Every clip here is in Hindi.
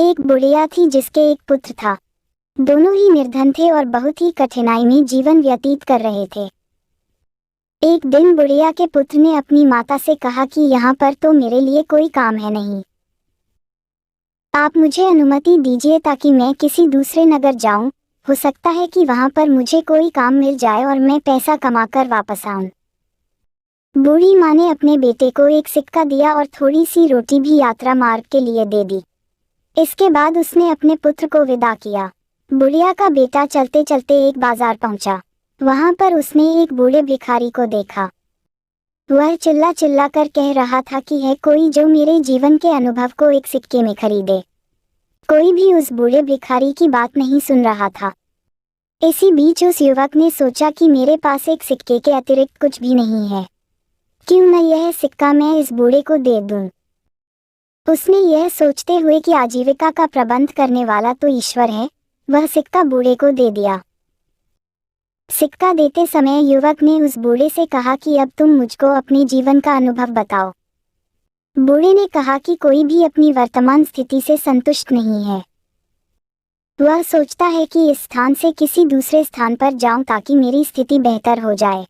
एक बुढ़िया थी जिसके एक पुत्र था। दोनों ही निर्धन थे और बहुत ही कठिनाई में जीवन व्यतीत कर रहे थे। एक दिन बुढ़िया के पुत्र ने अपनी माता से कहा कि यहाँ पर तो मेरे लिए कोई काम है नहीं, आप मुझे अनुमति दीजिए ताकि मैं किसी दूसरे नगर जाऊं। हो सकता है कि वहां पर मुझे कोई काम मिल जाए और मैं पैसा कमाकर वापस आऊं। बूढ़ी माँ ने अपने बेटे को एक सिक्का दिया और थोड़ी सी रोटी भी यात्रा मार्ग के लिए दे दी। इसके बाद उसने अपने पुत्र को विदा किया। बुढ़िया का बेटा चलते चलते एक बाजार पहुंचा। वहां पर उसने एक बूढ़े भिखारी को देखा। वह चिल्ला चिल्ला कर कह रहा था कि है कोई जो मेरे जीवन के अनुभव को एक सिक्के में खरीदे। कोई भी उस बूढ़े भिखारी की बात नहीं सुन रहा था। इसी बीच उस युवक ने सोचा कि मेरे पास एक सिक्के के अतिरिक्त कुछ भी नहीं है, क्यों न यह सिक्का मैं इस बूढ़े को दे दूं। उसने यह सोचते हुए कि आजीविका का प्रबंध करने वाला तो ईश्वर है, वह सिक्का बूढ़े को दे दिया। सिक्का देते समय युवक ने उस बूढ़े से कहा कि अब तुम मुझको अपने जीवन का अनुभव बताओ। बूढ़े ने कहा कि कोई भी अपनी वर्तमान स्थिति से संतुष्ट नहीं है। वह सोचता है कि इस स्थान से किसी दूसरे स्थान पर जाऊं ताकि मेरी स्थिति बेहतर हो जाए।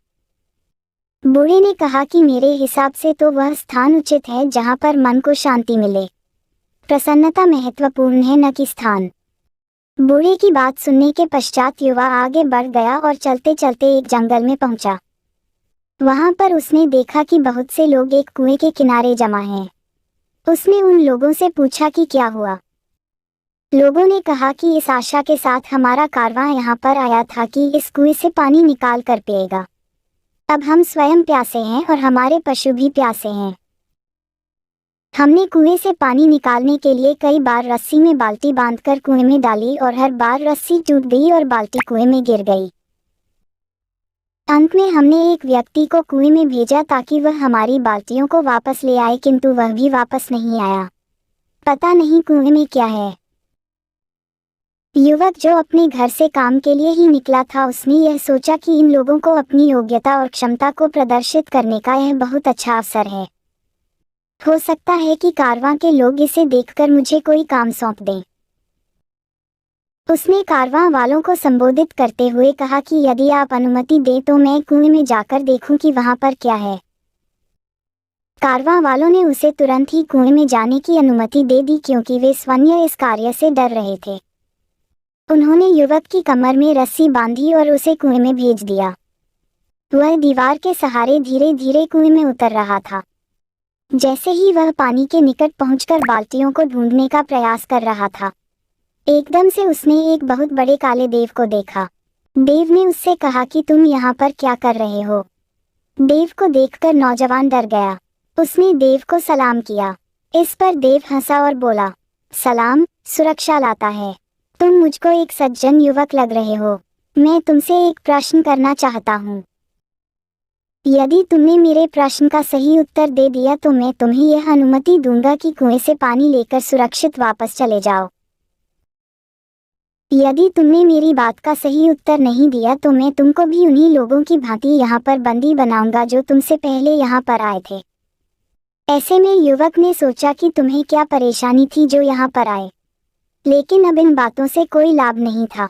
बूढ़े ने कहा कि मेरे हिसाब से तो वह स्थान उचित है जहां पर मन को शांति मिले। प्रसन्नता महत्वपूर्ण है, न कि स्थान। बूढ़े की बात सुनने के पश्चात युवा आगे बढ़ गया और चलते चलते एक जंगल में पहुंचा। वहां पर उसने देखा कि बहुत से लोग एक कुएं के किनारे जमा हैं। उसने उन लोगों से पूछा कि क्या हुआ। लोगों ने कहा कि इस आशा के साथ हमारा कारवां यहाँ पर आया था कि इस कुएं से पानी निकाल कर पिएगा। अब हम स्वयं प्यासे हैं और हमारे पशु भी प्यासे हैं। हमने कुएं से पानी निकालने के लिए कई बार रस्सी में बाल्टी बांधकर कुएं में डाली और हर बार रस्सी टूट गई और बाल्टी कुएं में गिर गई। अंत में हमने एक व्यक्ति को कुएं में भेजा ताकि वह हमारी बाल्टियों को वापस ले आए, किंतु वह भी वापस नहीं आया। पता नहीं कुएं में क्या है। युवक जो अपने घर से काम के लिए ही निकला था, उसने यह सोचा कि इन लोगों को अपनी योग्यता और क्षमता को प्रदर्शित करने का यह बहुत अच्छा अवसर है। हो सकता है कि कारवां के लोग इसे देखकर मुझे कोई काम सौंप दें। उसने कारवां वालों को संबोधित करते हुए कहा कि यदि आप अनुमति दें तो मैं कुएं में जाकर देखूं कि वहां पर क्या है। कारवां वालों ने उसे तुरंत ही कुएं में जाने की अनुमति दे दी, क्योंकि वे स्वयं इस कार्य से डर रहे थे। उन्होंने युवक की कमर में रस्सी बांधी और उसे कुएं में भेज दिया। वह दीवार के सहारे धीरे धीरे कुएं में उतर रहा था। जैसे ही वह पानी के निकट पहुंचकर बाल्टियों को ढूंढने का प्रयास कर रहा था, एकदम से उसने एक बहुत बड़े काले देव को देखा। देव ने उससे कहा कि तुम यहाँ पर क्या कर रहे हो। देव को देखकर नौजवान डर गया। उसने देव को सलाम किया। इस पर देव हंसा और बोला, सलाम सुरक्षा लाता है। तुम मुझको एक सज्जन युवक लग रहे हो। मैं तुमसे एक प्रश्न करना चाहता हूँ। यदि तुमने मेरे प्रश्न का सही उत्तर दे दिया तो मैं तुम्हें यह अनुमति दूंगा कि कुएं से पानी लेकर सुरक्षित वापस चले जाओ। यदि तुमने मेरी बात का सही उत्तर नहीं दिया तो मैं तुमको भी उन्हीं लोगों की भांति यहाँ पर बंदी बनाऊंगा जो तुमसे पहले यहाँ पर आए थे। ऐसे में युवक ने सोचा कि तुम्हें क्या परेशानी थी जो यहाँ पर आए, लेकिन अब इन बातों से कोई लाभ नहीं था।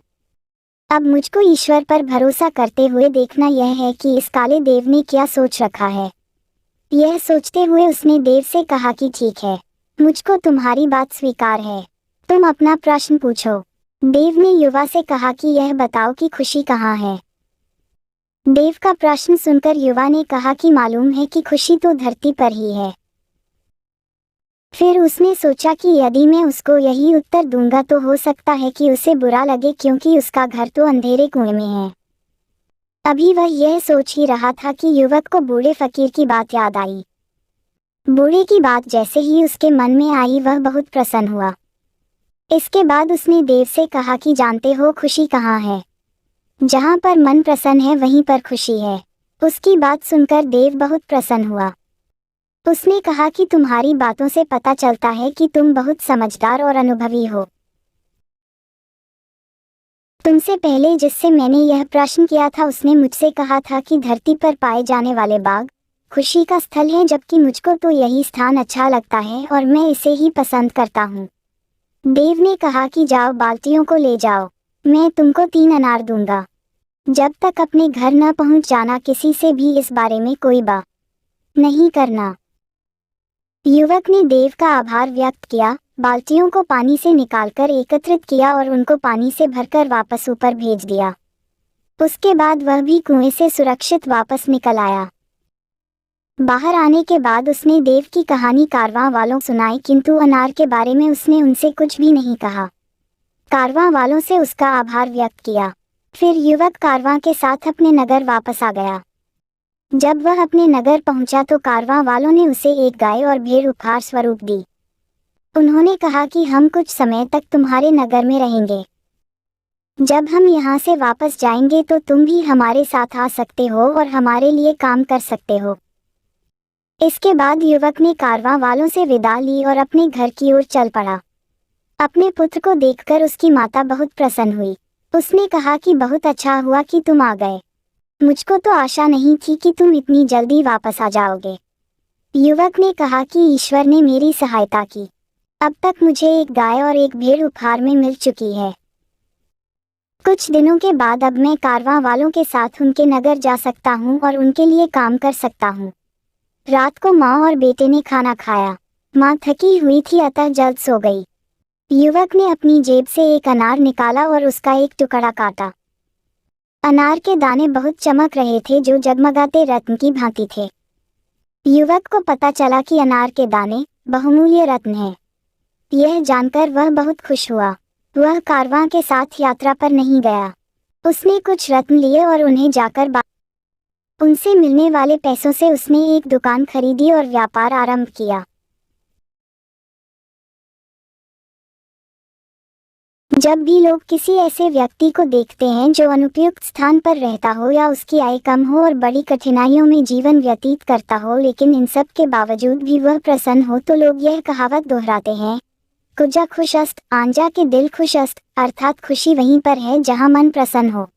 अब मुझको ईश्वर पर भरोसा करते हुए देखना यह है कि इस काले देव ने क्या सोच रखा है। यह सोचते हुए उसने देव से कहा कि ठीक है, मुझको तुम्हारी बात स्वीकार है, तुम अपना प्रश्न पूछो। देव ने युवा से कहा कि यह बताओ कि खुशी कहाँ है। देव का प्रश्न सुनकर युवा ने कहा कि मालूम है कि खुशी तो धरती पर ही है। फिर उसने सोचा कि यदि मैं उसको यही उत्तर दूंगा तो हो सकता है कि उसे बुरा लगे, क्योंकि उसका घर तो अंधेरे कुएं में है। अभी वह यह सोच ही रहा था कि युवक को बूढ़े फकीर की बात याद आई। बूढ़े की बात जैसे ही उसके मन में आई वह बहुत प्रसन्न हुआ। इसके बाद उसने देव से कहा कि जानते हो खुशी कहाँ है। जहाँ पर मन प्रसन्न है वहीं पर खुशी है। उसकी बात सुनकर देव बहुत प्रसन्न हुआ। उसने कहा कि तुम्हारी बातों से पता चलता है कि तुम बहुत समझदार और अनुभवी हो। तुमसे पहले जिससे मैंने यह प्रश्न किया था उसने मुझसे कहा था कि धरती पर पाए जाने वाले बाग खुशी का स्थल है, जबकि मुझको तो यही स्थान अच्छा लगता है और मैं इसे ही पसंद करता हूँ। देव ने कहा कि जाओ बाल्टियों को ले जाओ, मैं तुमको 3 अनार दूंगा। जब तक अपने घर न पहुंच जाना, किसी से भी इस बारे में कोई बात नहीं करना। युवक ने देव का आभार व्यक्त किया, बाल्टियों को पानी से निकालकर एकत्रित किया और उनको पानी से भरकर वापस ऊपर भेज दिया। उसके बाद वह भी कुएं से सुरक्षित वापस निकल आया। बाहर आने के बाद उसने देव की कहानी कारवां वालों सुनाई, किंतु अनार के बारे में उसने उनसे कुछ भी नहीं कहा। कारवां वालों से उसका आभार व्यक्त किया। फिर युवक कारवां के साथ अपने नगर वापस आ गया। जब वह अपने नगर पहुंचा तो कारवां वालों ने उसे एक गाय और भेड़ उपहार स्वरूप दी। उन्होंने कहा कि हम कुछ समय तक तुम्हारे नगर में रहेंगे। जब हम यहाँ से वापस जाएंगे तो तुम भी हमारे साथ आ सकते हो और हमारे लिए काम कर सकते हो। इसके बाद युवक ने कारवां वालों से विदा ली और अपने घर की ओर चल पड़ा। अपने पुत्र को देखकर उसकी माता बहुत प्रसन्न हुई। उसने कहा कि बहुत अच्छा हुआ कि तुम आ गए। मुझको तो आशा नहीं थी कि तुम इतनी जल्दी वापस आ जाओगे। युवक ने कहा कि ईश्वर ने मेरी सहायता की। अब तक मुझे एक गाय और एक भेड़ उपहार में मिल चुकी है। कुछ दिनों के बाद अब मैं कारवां वालों के साथ उनके नगर जा सकता हूँ और उनके लिए काम कर सकता हूँ। रात को माँ और बेटे ने खाना खाया। माँ थकी हुई थी अतः जल्द सो गई। युवक ने अपनी जेब से एक अनार निकाला और उसका एक टुकड़ा काटा। अनार के दाने बहुत चमक रहे थे, जो जगमगाते रत्न की भांति थे। युवक को पता चला कि अनार के दाने बहुमूल्य रत्न हैं। यह जानकर वह बहुत खुश हुआ। वह कारवां के साथ यात्रा पर नहीं गया। उसने कुछ रत्न लिए और उन्हें जाकर उनसे मिलने वाले पैसों से उसने एक दुकान खरीदी और व्यापार आरंभ किया। जब भी लोग किसी ऐसे व्यक्ति को देखते हैं जो अनुपयुक्त स्थान पर रहता हो या उसकी आय कम हो और बड़ी कठिनाइयों में जीवन व्यतीत करता हो, लेकिन इन सब के बावजूद भी वह प्रसन्न हो, तो लोग यह कहावत दोहराते हैं, कुजा खुश अस्त आंजा के दिल खुश अस्त, अर्थात खुशी वहीं पर है जहां मन प्रसन्न हो।